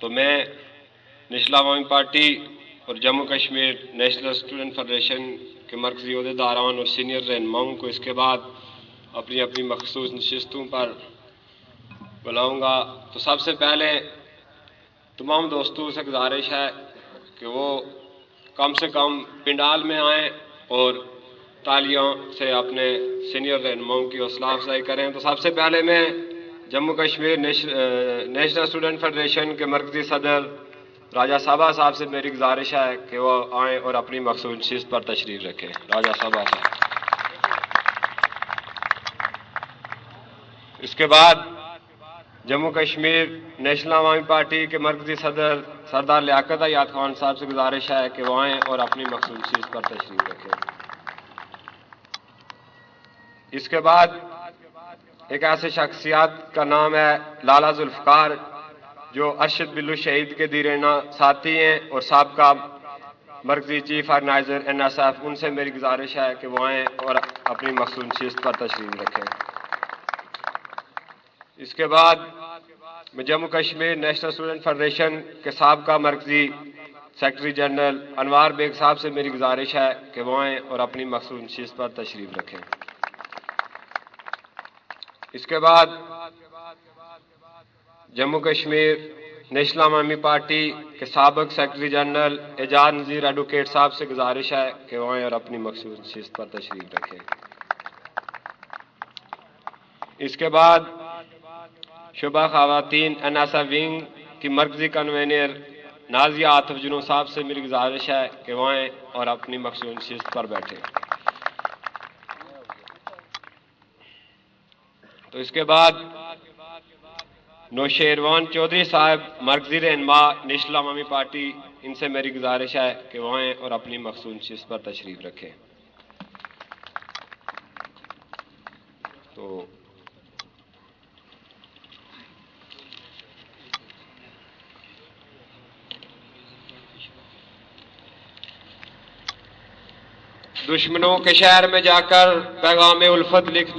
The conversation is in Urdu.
تو میں نیشنل عوامی پارٹی اور Jammu Kashmir national student federation کے مرکزی عہدیداران اور سینئر رہنماؤں کو اس کے بعد اپنی اپنی مخصوص نشستوں پر بلاؤں گا۔ تو سب سے پہلے تمام دوستوں سے گزارش ہے کہ وہ کم سے کم پنڈال میں آئیں اور تالیوں سے اپنے سینئر رہنماؤں کی حوصلہ افزائی کریں۔ تو سب سے پہلے میں Jammu Kashmir national student federation کے مرکزی صدر راجہ صاحبہ صاحب سے میری گزارش ہے کہ وہ آئیں اور اپنی مخصوص نشست پر تشریف رکھیں۔ راجہ صاحبہ صاحب۔ اس کے بعد جموں کشمیر نیشنل عوامی پارٹی کے مرکزی صدر سردار لیاقت حیات خان صاحب سے گزارش ہے کہ وہ آئیں اور اپنی مخصوص نشست پر تشریف رکھیں۔ اس کے بعد ایک ایسے شخصیات کا نام ہے لالا ذوالفقار، جو ارشد بلو شہید کے دیرینہ ساتھی ہیں اور سابقہ مرکزی چیف آرگنائزر NSF۔ ان سے میری گزارش ہے کہ وہ آئیں اور اپنی مخصوص نشست پر تشریف رکھیں۔ اس کے بعد میں Jammu Kashmir national student federation کے سابقہ مرکزی سیکرٹری جنرل انوار بیگ صاحب سے میری گزارش ہے کہ وہ آئیں اور اپنی مخصوص نشست پر تشریف رکھیں۔ اس کے بعد جموں کشمیر نیشنل عوامی پارٹی کے سابق سیکرٹری جنرل اعجاز نذیر ایڈوکیٹ صاحب سے گزارش ہے کہ وہ آئیں اور اپنی مخصوص نشست پر تشریف رکھیں۔ اس کے بعد شعبہ خواتین NSF ونگ کی مرکزی کنوینر نازیہ عاطف جنوں صاحب سے میری گزارش ہے کہ وہ آئیں اور اپنی مخصوص نشست پر بیٹھیں۔ تو اس کے بعد نوشیروان چودھری صاحب مرکزی رہنما نیشنل عوامی پارٹی، ان سے میری گزارش ہے کہ وہ آئیں اور اپنی مخصوص نشست پر تشریف رکھیں۔ تو دشمنوں کے شہر میں جا کر پیغام الفت لکھ